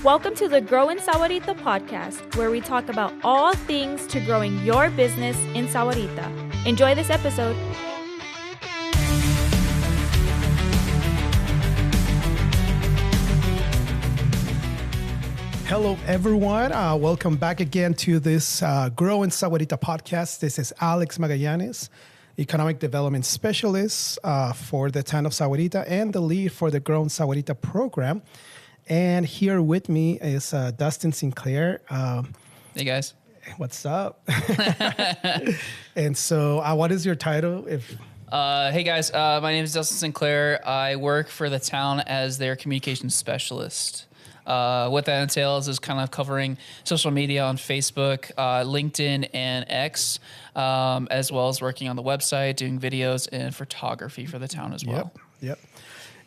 Welcome to the Grow in Sahuarita podcast, where we talk about all things to growing your business in Sahuarita. Enjoy this episode. Hello, everyone. Welcome back again to this Grow in Sahuarita podcast. This is Alex Magallanes, Economic Development Specialist for the town of Sahuarita and the lead for the Grow in Sahuarita program. And here with me is Dustin Sinclair. Hey, guys. What's up? And so what is your title? Hey, guys. My name is Dustin Sinclair. I work for the town as their communications specialist. What that entails is kind of covering social media on Facebook, LinkedIn, and X, as well as working on the website, doing videos and photography for the town as well. Yep.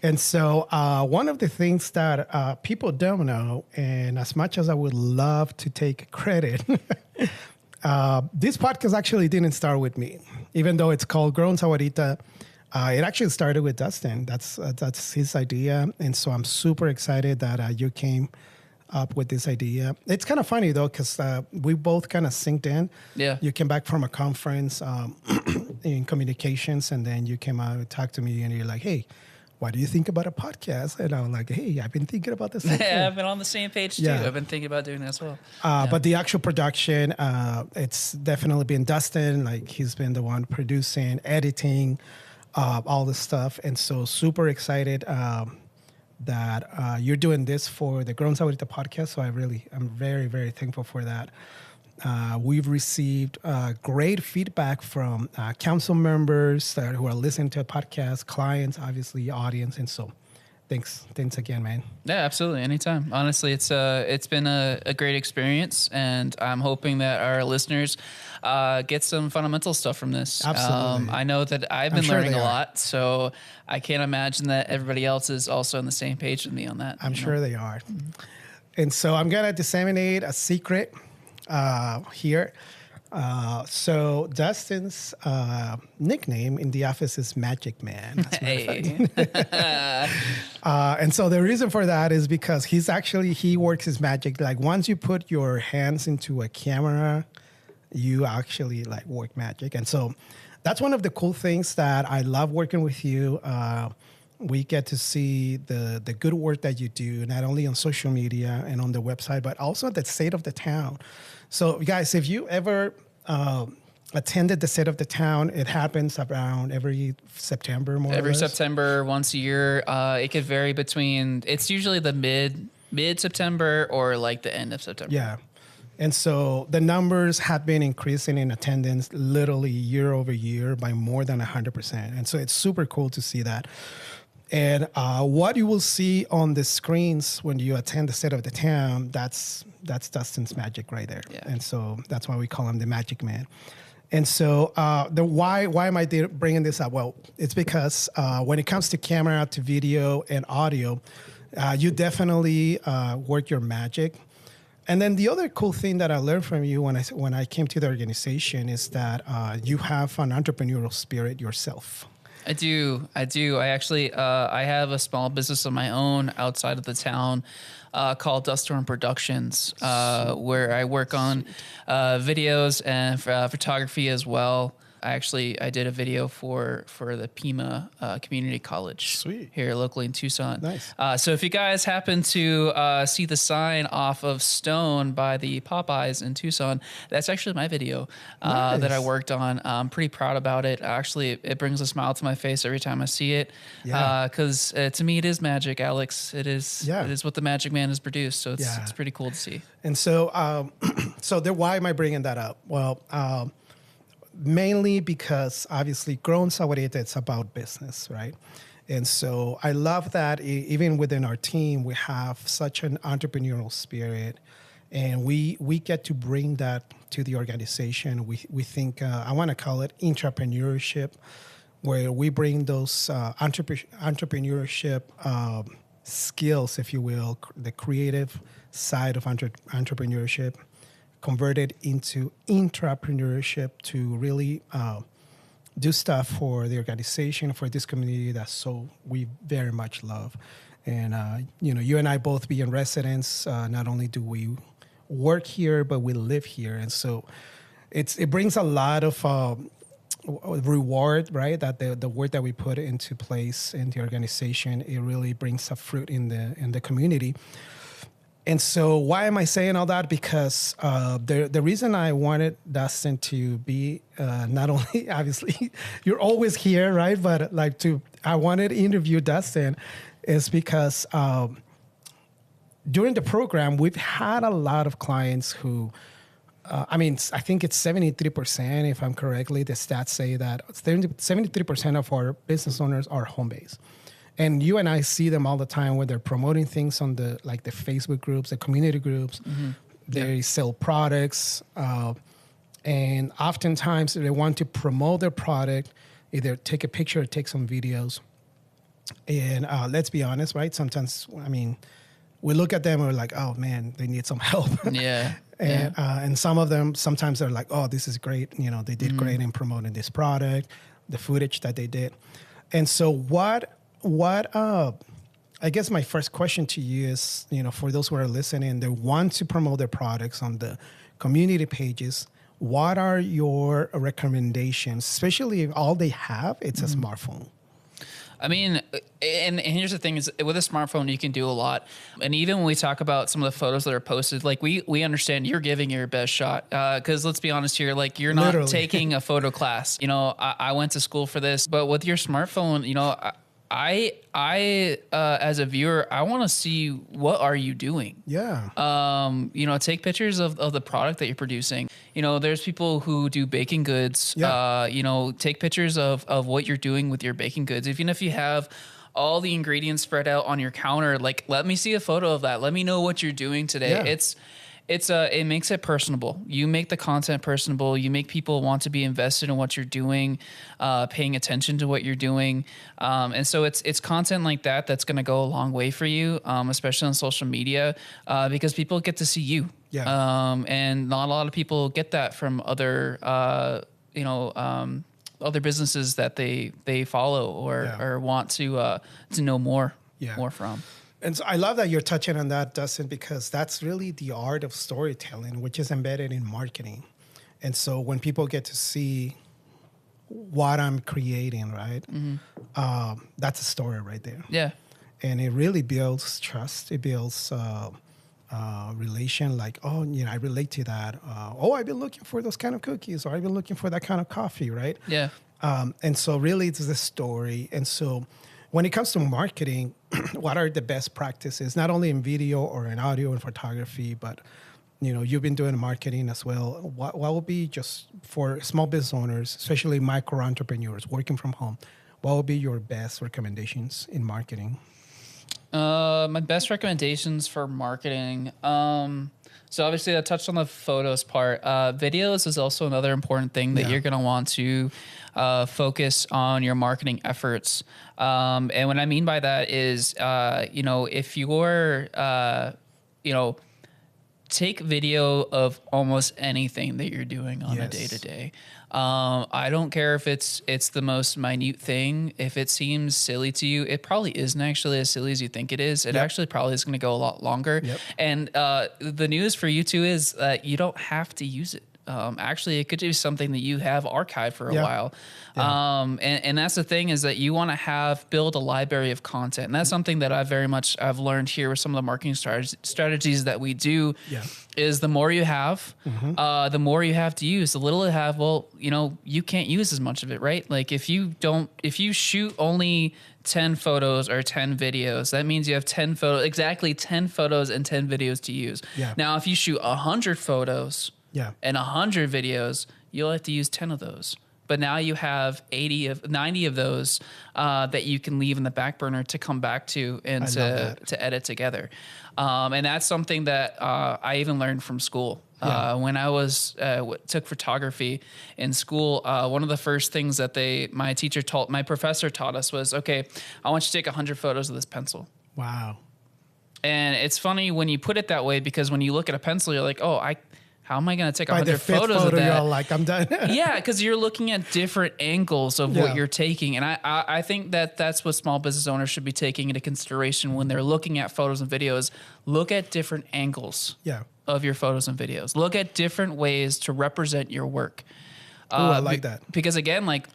And so one of the things that people don't know, and as much as I would love to take credit, this podcast actually didn't start with me. Even though it's called Grow in Sahuarita, it actually started with Dustin. That's his idea. And so I'm super excited that you came up with this idea. It's kind of funny, though, because we both kind of synced in. Yeah. You came back from a conference in communications, and then you came out and talked to me, and you're like, hey, what do you think about a podcast? And I was like, hey, I've been thinking about this. Yeah, I've been on the same page, too. Yeah. I've been thinking about doing that as well. But the actual production, it's definitely been Dustin. Like, he's been the one producing, editing, all this stuff. And so super excited that you're doing this for the Grow in Sahuarita podcast. So I'm very, very thankful for that. We've received great feedback from council members who are listening to a podcast, clients, obviously, audience. And so thanks again, man. Yeah, absolutely. Anytime. Honestly, it's been a great experience, and I'm hoping that our listeners get some fundamental stuff from this. Absolutely. I know that I've been learning a lot, so I can't imagine that everybody else is also on the same page with me on that. I'm sure they are. Mm-hmm. And so I'm going to disseminate a secret here. So Dustin's nickname in the office is Magic Man. Hey. And so the reason for that is because he works his magic. Like, once you put your hands into a camera, you actually like work magic. And so that's one of the cool things that I love working with you. We get to see the good work that you do, not only on social media and on the website, but also at the state of the town. So, guys, if you ever attended the state of the town, it happens around every September, more or less. Every September, once a year. It could vary between, it's usually the mid-September or like the end of September. Yeah. And so the numbers have been increasing in attendance literally year over year by more than 100%. And so it's super cool to see that. And what you will see on the screens when you attend the state of the town, that's Dustin's magic right there. Yeah. And so that's why we call him the Magic Man. And so why am I bringing this up? Well, it's because when it comes to camera, to video, and audio, you definitely work your magic. And then the other cool thing that I learned from you when I came to the organization is that you have an entrepreneurial spirit yourself. I do. I actually, I have a small business of my own outside of the town called Dust Storm Productions, where I work on videos and photography as well. I did a video for the Pima Community College. Sweet. Here locally in Tucson. Nice. So if you guys happen to see the sign off of Stone by the Popeyes in Tucson, that's actually my video that I worked on. I'm pretty proud about it. Actually, it brings a smile to my face every time I see it. Because to me, it is magic, Alex. It is. Yeah. It is what the Magic Man has produced. So it's pretty cool to see. And so, why am I bringing that up? Well, mainly because obviously Grow in Sahuarita, it's about business, right? And so I love that even within our team, we have such an entrepreneurial spirit, and we get to bring that to the organization. We think, I want to call it entrepreneurship, where we bring those entrepreneurship skills, if you will, the creative side of entrepreneurship, converted into intrapreneurship to really do stuff for the organization, for this community that we very much love. And, you and I both being residents, not only do we work here, but we live here. And so it brings a lot of reward, right? That the work that we put into place in the organization, it really brings a fruit in the community. And so why am I saying all that? Because the reason I wanted Dustin to be not only, obviously, you're always here, right? But I wanted to interview Dustin is because during the program, we've had a lot of clients who, I think it's 73%, if I'm correctly, the stats say that 73% of our business owners are home-based. And you and I see them all the time when they're promoting things on the Facebook groups, the community groups. Mm-hmm. They sell products. And oftentimes they want to promote their product, either take a picture or take some videos. And let's be honest, right? Sometimes, we look at them and we're like, oh man, they need some help. Yeah. And some of them, sometimes they're like, oh, this is great. They did great in promoting this product, the footage that they did. And so what I guess my first question to you is, for those who are listening, they want to promote their products on the community pages. What are your recommendations, especially if all they have, it's a smartphone? And here's the thing is with a smartphone, you can do a lot. And even when we talk about some of the photos that are posted, we understand you're giving your best shot. Cause let's be honest here, you're not Literally. Taking a photo class. I went to school for this, but with your smartphone, I as a viewer, I want to see what are you doing? Yeah. Take pictures of the product that you're producing. There's people who do baking goods. Yeah. Take pictures of what you're doing with your baking goods. Even if you have all the ingredients spread out on your counter, let me see a photo of that. Let me know what you're doing today. Yeah. It makes it personable. You make the content personable. You make people want to be invested in what you're doing, paying attention to what you're doing. And so it's content like that that's going to go a long way for you, especially on social media, because people get to see you. Yeah. And not a lot of people get that from other, other businesses that they follow or want to know more from. And so I love that you're touching on that, Dustin, because that's really the art of storytelling, which is embedded in marketing. And so when people get to see what I'm creating, right, that's a story right there. Yeah. And it really builds trust. It builds relation, I relate to that. I've been looking for those kind of cookies, or I've been looking for that kind of coffee, right? Yeah. And so really it's the story. And so when it comes to marketing, what are the best practices, not only in video or in audio and photography, but, you've been doing marketing as well. What will be, just for small business owners, especially micro entrepreneurs working from home, what will be your best recommendations in marketing? My best recommendations for marketing. So obviously I touched on the photos part. Videos is also another important thing that you're going to want to focus on your marketing efforts. And what I mean by that is, if you're, take video of almost anything that you're doing on a day-to-day. I don't care if it's the most minute thing. If it seems silly to you, it probably isn't actually as silly as you think it is. It actually probably is going to go a lot longer. Yep. And the news for you too is that you don't have to use it. Actually, it could be something that you have archived for a while. Yeah. And that's the thing, is that you want to build a library of content. And that's something that I've learned here with some of the marketing strategies that we do is the more you have, the more you have to use. The little you have, you can't use as much of it, right? If you shoot only 10 photos or 10 videos, that means you have 10 photos and 10 videos to use. Yeah. Now, if you shoot 100 photos and 100 videos, you'll have to use 10 of those. But now you have 90 of those that you can leave in the back burner to come back to and to edit together. And that's something that I even learned from school. When I took photography in school, one of the first things that my professor taught us was, okay, I want you to take 100 photos with this pencil. Wow. And it's funny when you put it that way, because when you look at a pencil, you're like, oh, how am I going to take By 100 the fifth photos photo, of that? you're like, I'm done. Yeah, because you're looking at different angles of what you're taking. And I think that that's what small business owners should be taking into consideration when they're looking at photos and videos. Look at different angles of your photos and videos. Look at different ways to represent your work. I like that. Because again, like,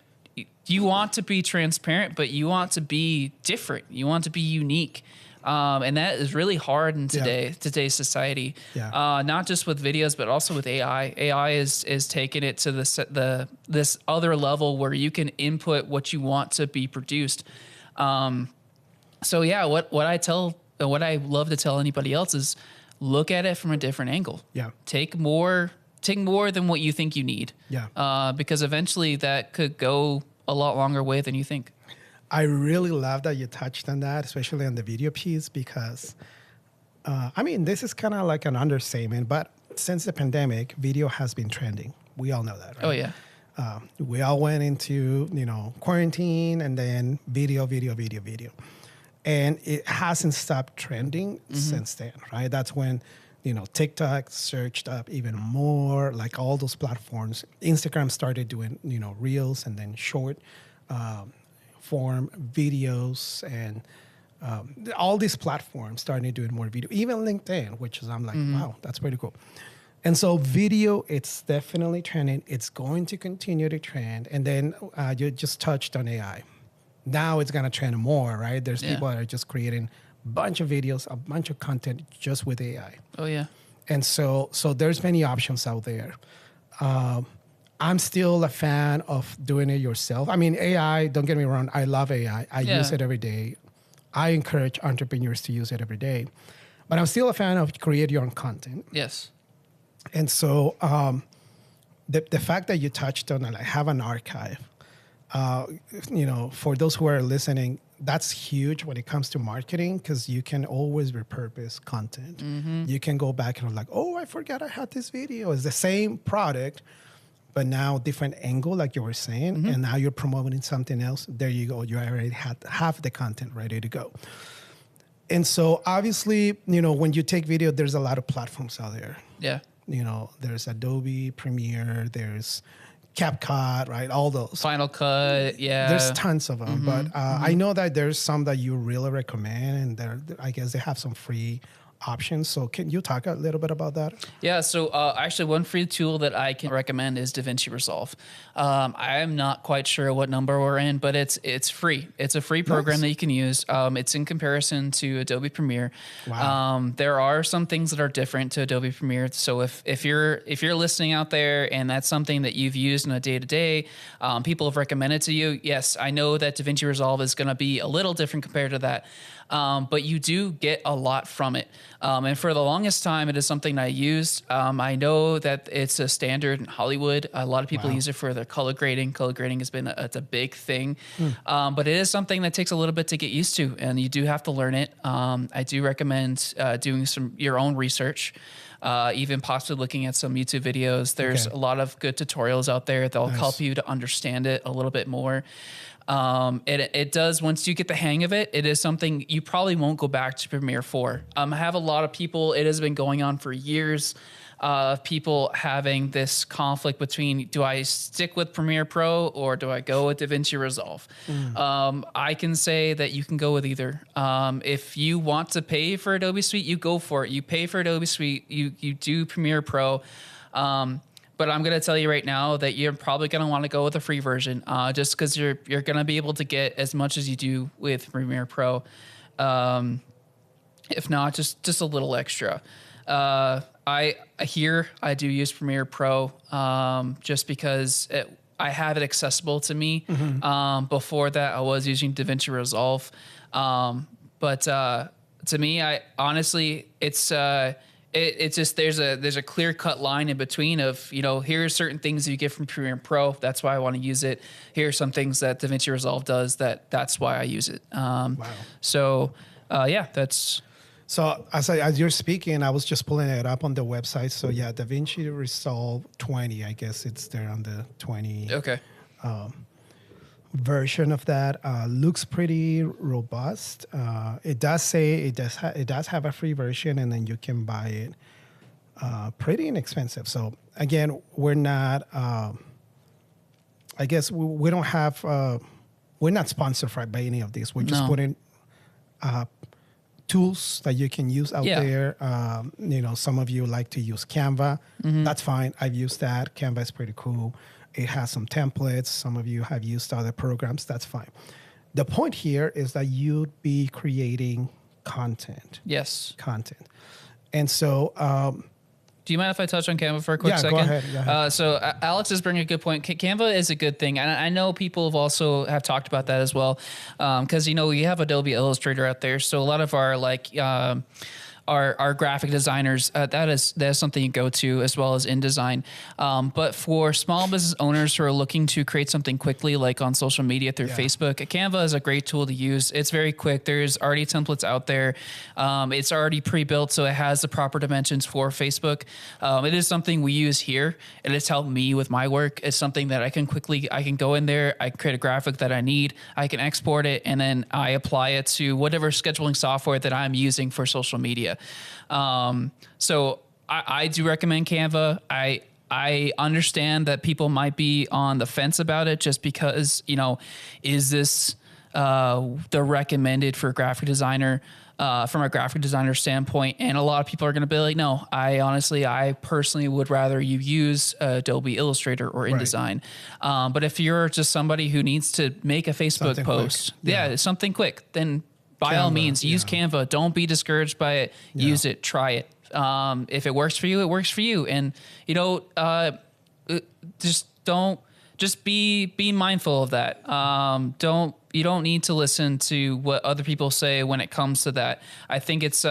you want to be transparent, but you want to be different. You want to be unique. And that is really hard in today's society. Not just with videos, but also with AI. AI is taking it to this other level where you can input what you want to be produced. So yeah, what I love to tell anybody else is look at it from a different angle. Yeah. Take more than what you think you need. Yeah. Because eventually that could go a lot longer way than you think. I really love that you touched on that, especially on the video piece, because, I mean, this is kind of like an understatement, but since the pandemic, video has been trending. We all know that, right? Oh, yeah. We all went into, quarantine and then video. And it hasn't stopped trending since then, right? That's when, TikTok surged up even more, like all those platforms. Instagram started doing, reels and then short form videos, and all these platforms started doing more video, even LinkedIn, which is, I'm like, wow, that's pretty cool. And so video, it's definitely trending. It's going to continue to trend. And then you just touched on AI. Now it's going to trend more, right? There's people that are just creating a bunch of videos, a bunch of content just with AI. Oh, yeah. And so there's many options out there. I'm still a fan of doing it yourself. I mean, AI, don't get me wrong, I love AI. I use it every day. I encourage entrepreneurs to use it every day. But I'm still a fan of create your own content. Yes. And so the fact that you touched on, like, have an archive, for those who are listening, that's huge when it comes to marketing, because you can always repurpose content. You can go back and like, oh, I forgot I had this video. It's the same product, but now different angle, like you were saying, and now you're promoting something else. There you go. You already have the content ready to go. And so obviously, when you take video, there's a lot of platforms out there. Yeah. There's Adobe Premiere, there's CapCut, right? All those. Final Cut, yeah. There's tons of them, but I know that there's some that you really recommend, and I guess they have some free options. So can you talk a little bit about that? Yeah, so actually one free tool that I can recommend is DaVinci Resolve. I am not quite sure what number we're in, but it's free. It's a free program that you can use. It's in comparison to Adobe Premiere. Wow. There are some things that are different to Adobe Premiere. So if you're listening out there and that's something that you've used in a day-to-day, people have recommended to you, yes, I know that DaVinci Resolve is going to be a little different compared to that. But you do get a lot from it. And for the longest time, it is something I used. I know that it's a standard in Hollywood. A lot of people use it for their color grading. Color grading has been it's a big thing. But it is something that takes a little bit to get used to, and you do have to learn it. I do recommend doing your own research. Even possibly looking at some YouTube videos. There's a lot of good tutorials out there that'll help you to understand it a little bit more. It does, once you get the hang of it, it is something you probably won't go back to Premiere for. I have a lot of people, it has been going on for years, of people having this conflict between, do I stick with Premiere Pro or do I go with DaVinci Resolve? I can say that you can go with either. If you want to pay for Adobe Suite, you go for it. You pay for Adobe Suite, you do Premiere Pro. But I'm going to tell you right now that you're probably going to want to go with a free version, just because you're going to be able to get as much as you do with Premiere Pro. If not, just a little extra. I do use Premiere Pro just because I have it accessible to me. Before that, I was using DaVinci Resolve. But to me, it's just there's a clear cut line in between of, here are certain things you get from Premiere Pro. That's why I want to use it. Here are some things that DaVinci Resolve does. That's why I use it. So that's. So as you're speaking, I was just pulling it up on the website. So yeah, DaVinci Resolve 20, I guess it's there on the 20 version of that. Looks pretty robust. It does say it does have a free version, and then you can buy it pretty inexpensive. So again, we're not. I guess we don't have. We're not sponsored by any of these. We're just putting tools that you can use out there. Some of you like to use Canva. That's fine. I've used that. Canva is pretty cool. It has some templates. Some of you have used other programs. That's fine. The point here is that you'd be creating content. Yes. Content. And so... do you mind if I touch on Canva for a quick second? Go ahead. So Alex is bringing a good point. Canva is a good thing. And I know people have talked about that as well. Because, we have Adobe Illustrator out there. So a lot of our our graphic designers, that is something you go to, as well as InDesign. But for small business owners who are looking to create something quickly, like on social media through Facebook, Canva is a great tool to use. It's very quick. There's already templates out there. It's already pre-built, so it has the proper dimensions for Facebook. It is something we use here. It has helped me with my work. It's something that I can go in there, I create a graphic that I need, I can export it, and then I apply it to whatever scheduling software that I'm using for social media. So I do recommend Canva. I understand that people might be on the fence about it just because, is this the recommended for a graphic designer from a graphic designer standpoint? And a lot of people are going to be like, no, I personally would rather you use Adobe Illustrator or InDesign. Right. But if you're just somebody who needs to make a Facebook post, something quick, then by all means, use Canva. Don't be discouraged by it. Use it. Try it. If it works for you, it works for you. And, just be mindful of that. You don't need to listen to what other people say when it comes to that. I think it's,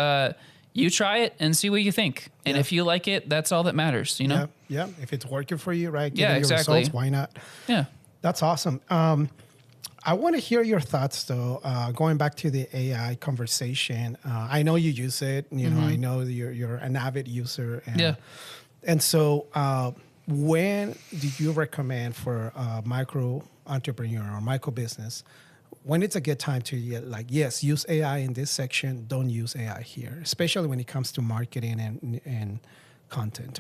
you try it and see what you think. And if you like it, that's all that matters, Yeah. If it's working for you, right? Getting your results, why not? Yeah. That's awesome. I want to hear your thoughts, though. Going back to the AI conversation, I know you use it. I know you're an avid user. And so, when do you recommend for a micro entrepreneur or micro business, when it's a good time to yes, use AI in this section, don't use AI here, especially when it comes to marketing and content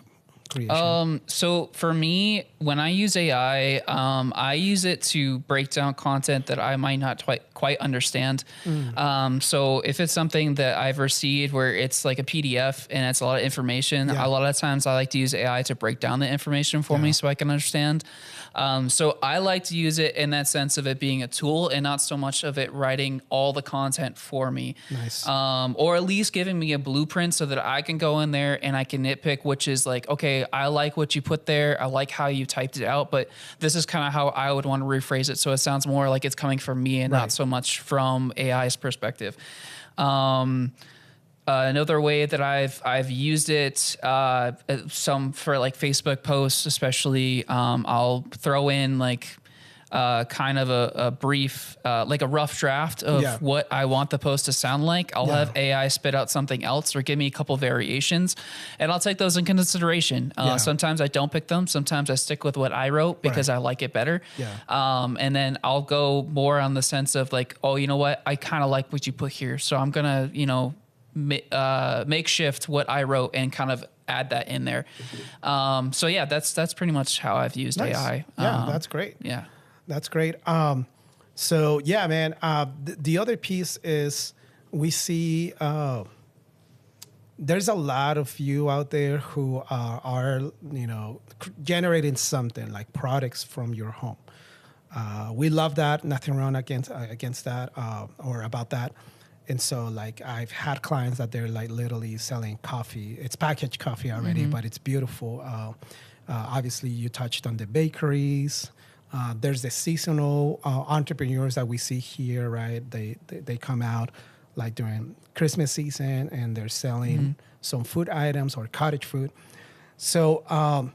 creation? So for me, when I use AI, I use it to break down content that I might not quite understand. So if it's something that I've received where it's like a PDF and it's a lot of information, a lot of times I like to use AI to break down the information for me so I can understand. So I like to use it in that sense of it being a tool and not so much of it writing all the content for me. Nice. Or at least giving me a blueprint so that I can go in there and I can nitpick, which is like, okay, I like what you put there. I like how you typed it out, but this is kind of how I would want to rephrase it. So it sounds more like it's coming from me and not so much from AI's perspective. Another way that I've used it, some for like Facebook posts, especially, I'll throw in like kind of a brief, like a rough draft of what I want the post to sound like. I'll have AI spit out something else or give me a couple variations, and I'll take those in consideration. Sometimes I don't pick them. Sometimes I stick with what I wrote because I like it better. And then I'll go more on the sense of like, oh, you know what? I kind of like what you put here. So I'm going to, makeshift what I wrote and kind of add that in there. So yeah, that's pretty much how I've used AI. That's great. Yeah. That's great. So yeah, man, the other piece is we see, there's a lot of you out there who are generating something like products from your home. We love that. Nothing wrong against that or about that. And so, like, I've had clients that they're like literally selling coffee. It's packaged coffee already, but it's beautiful. Obviously, you touched on the bakeries. There's the seasonal entrepreneurs that we see here, right? They come out like during Christmas season and they're selling some food items or cottage food. So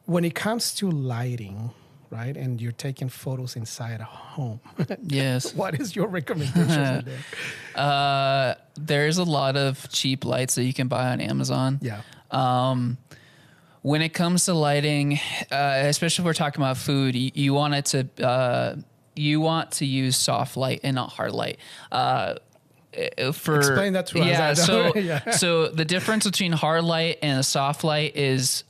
when it comes to lighting, right, and you're taking photos inside a home, yes, what is your recommendation there? There's a lot of cheap lights that you can buy on Amazon. When it comes to lighting, especially if we're talking about food, you want to use soft light and not hard light. Explain that to us. So the difference between hard light and a soft light is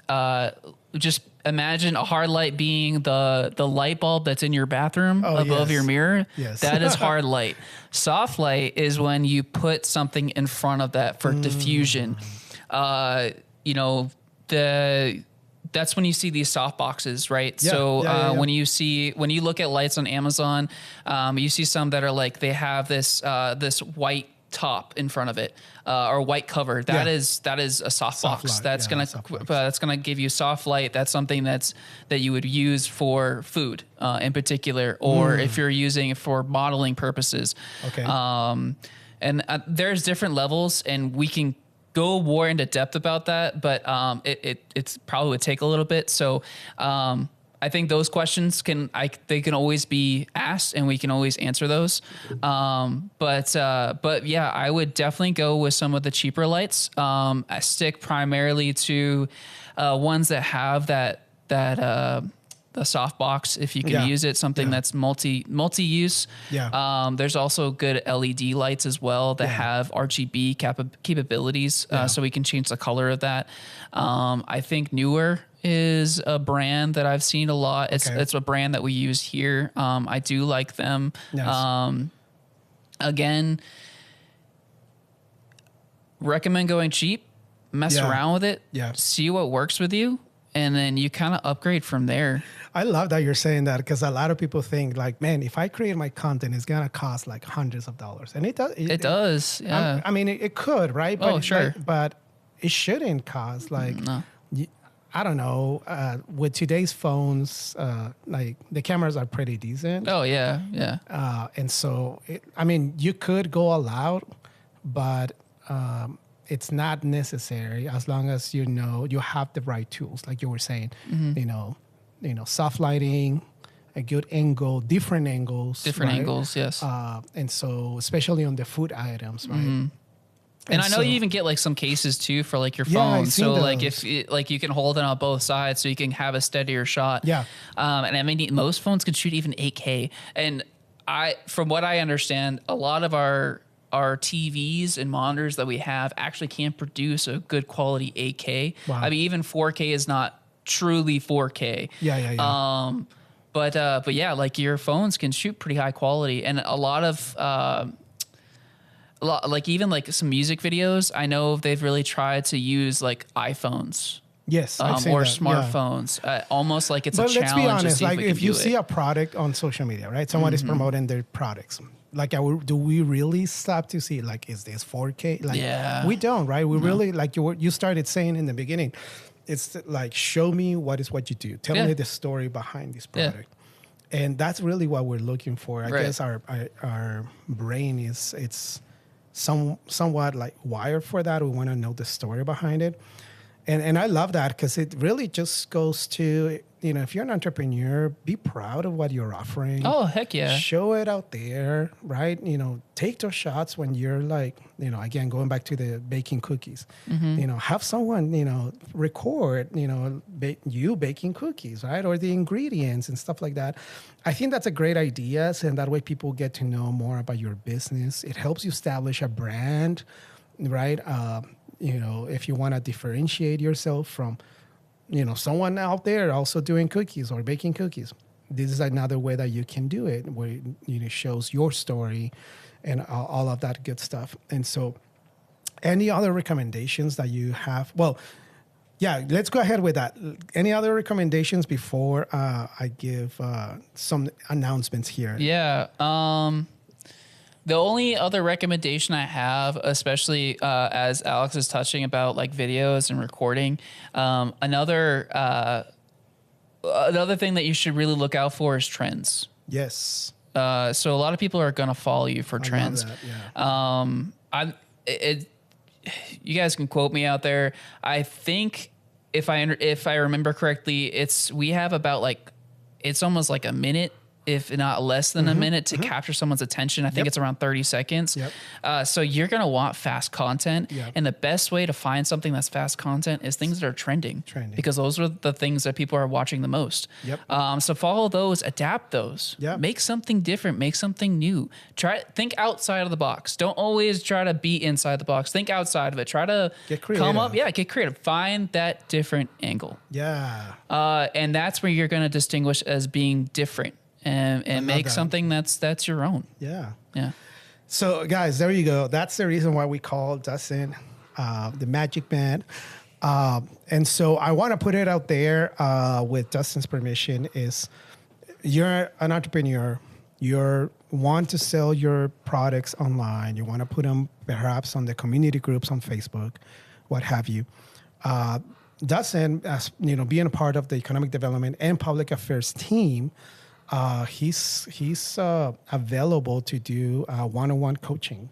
just imagine a hard light being the light bulb that's in your bathroom above your mirror. Yes. That is hard light. Soft light is when you put something in front of that for diffusion. That's when you see these soft boxes, right? When you look at lights on Amazon, you see some that are like, they have this white top in front of it, or white cover. That is a soft box. Light. That's gonna give you soft light. That's something that you would use for food, in particular, or if you're using it for modeling purposes. Okay. And there's different levels, and we can go more into depth about that, but it's probably would take a little bit. So I think those questions can always be asked, and we can always answer those. But yeah, I would definitely go with some of the cheaper lights. I stick primarily to ones that have that a soft box, if you can use it, something that's multi-use. There's also good LED lights as well that have RGB capabilities, so we can change the color of that. I think Newer is a brand that I've seen a lot. It's a brand that we use here. I do like them. Nice. Again, recommend going cheap, mess around with it, see what works with you, and then you kind of upgrade from there. I love that you're saying that, because a lot of people think like, man, if I create my content, it's going to cost like hundreds of dollars. And it does. It does. Yeah. I mean, it could, right? But, sure. But it shouldn't cost like, I don't know, with today's phones, like the cameras are pretty decent. Oh yeah. Yeah. And so, you could go all out, but, it's not necessary as long as you have the right tools, like you were saying. Soft lighting, a good angle, different angles. Yes. And so, especially on the food items, right? And I know you even get like some cases too for like your phone. So like if you can hold it on both sides, so you can have a steadier shot. Yeah. And I mean, most phones can shoot even 8K. And from what I understand, a lot of our TVs and monitors that we have actually can't produce a good quality 8K. Wow. I mean, even 4K is not truly 4K. Yeah. But yeah, like your phones can shoot pretty high quality, and a lot of like even like some music videos, I know they've really tried to use like iPhones. Yes, or smartphones, almost like it's a challenge. But let's be honest, like if you see a product on social media, right? Someone is promoting their products. Like, do we really stop to see, like, is this 4K? Like, we don't, right? We really, like you started saying in the beginning, it's like, show me what you do. Tell me the story behind this product. And that's really what we're looking for. I guess our brain it's somewhat like wired for that. We want to know the story behind it. And I love that, because it really just goes to, if you're an entrepreneur, be proud of what you're offering. Oh, heck yeah. Show it out there, right? Take those shots when you're like, again, going back to the baking cookies. Have someone, record, you baking cookies, right? Or the ingredients and stuff like that. I think that's a great idea. And that way people get to know more about your business. It helps you establish a brand, right? If you want to differentiate yourself from, someone out there also doing cookies or baking cookies, this is another way that you can do it, where it shows your story and all of that good stuff. And so, any other recommendations that you have? Well, yeah, let's go ahead with that. Any other recommendations before I give some announcements here? Yeah. The only other recommendation I have, especially as Alex is touching about like videos and recording, another thing that you should really look out for is trends. Yes. So a lot of people are going to follow you for trends. Love that, yeah. You guys can quote me out there. I think if I remember correctly, we have about like, it's almost like a minute if not less than a minute to capture someone's attention. I think it's around 30 seconds. So you're going to want fast content. And the best way to find something that's fast content is things that are trending. Because those are the things that people are watching the most. So follow those, adapt those, make something different, make something new. Think outside of the box. Don't always try to be inside the box. Think outside of it. Try to get creative. Find that different angle. And that's where you're going to distinguish as being different. And make something that's your own. So guys, there you go. That's the reason why we call Dustin the Magic Man. And so I want to put it out there with Dustin's permission is you're an entrepreneur. You want to sell your products online. You want to put them perhaps on the community groups on Facebook, what have you. Dustin, as being a part of the economic development and public affairs team, he's available to do one-on-one coaching.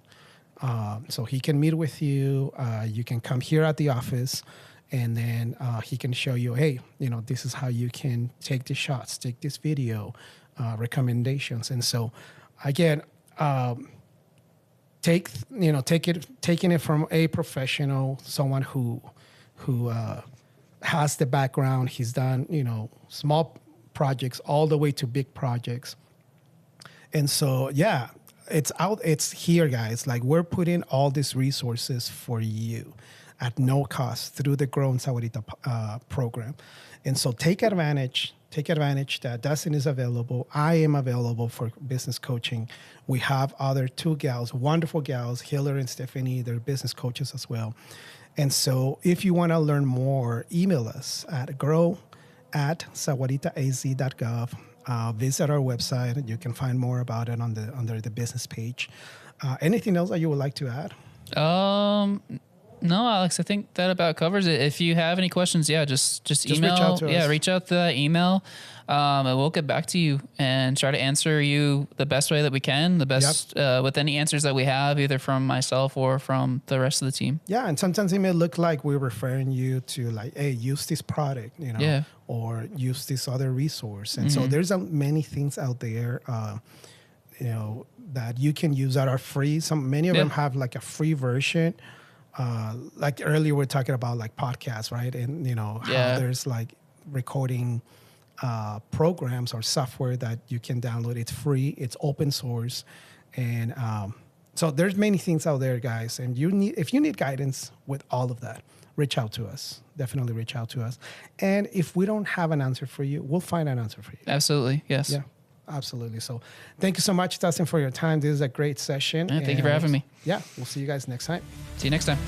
So he can meet with you. You can come here at the office, and then he can show you, hey, this is how you can take the shots, take this video, recommendations. And so, again, taking it from a professional, someone who has the background. He's done, small projects all the way to big projects. And so, it's here, guys. Like, we're putting all these resources for you at no cost through the Grow in Sahuarita program. And so take advantage that Dustin is available. I am available for business coaching. We have other two gals, wonderful gals, Hillary and Stephanie. They're business coaches as well. And so if you want to learn more, email us at grow@sahuaritaaz.gov. Visit our website. You can find more about it under the business page. Anything else that you would like to add? No, Alex, I think that about covers it. If you have any questions, just email. Reach out to us. Reach out to that email, and we'll get back to you and try to answer you the best way that we can, with any answers that we have, either from myself or from the rest of the team. Yeah, and sometimes it may look like we're referring you to like, hey, use this product, or use this other resource. And so there's many things out there, that you can use that are free. Many of them have like a free version. Like earlier, we were talking about like podcasts, right? And how there's like recording programs or software that you can download. It's free. It's open source, and so there's many things out there, guys. And if you need guidance with all of that, reach out to us. Definitely reach out to us. And if we don't have an answer for you, we'll find an answer for you. Absolutely, yes. Yeah. Absolutely. So thank you so much, Dustin, for your time. This is a great session. Thank you for having me. Yeah. We'll see you guys next time. See you next time.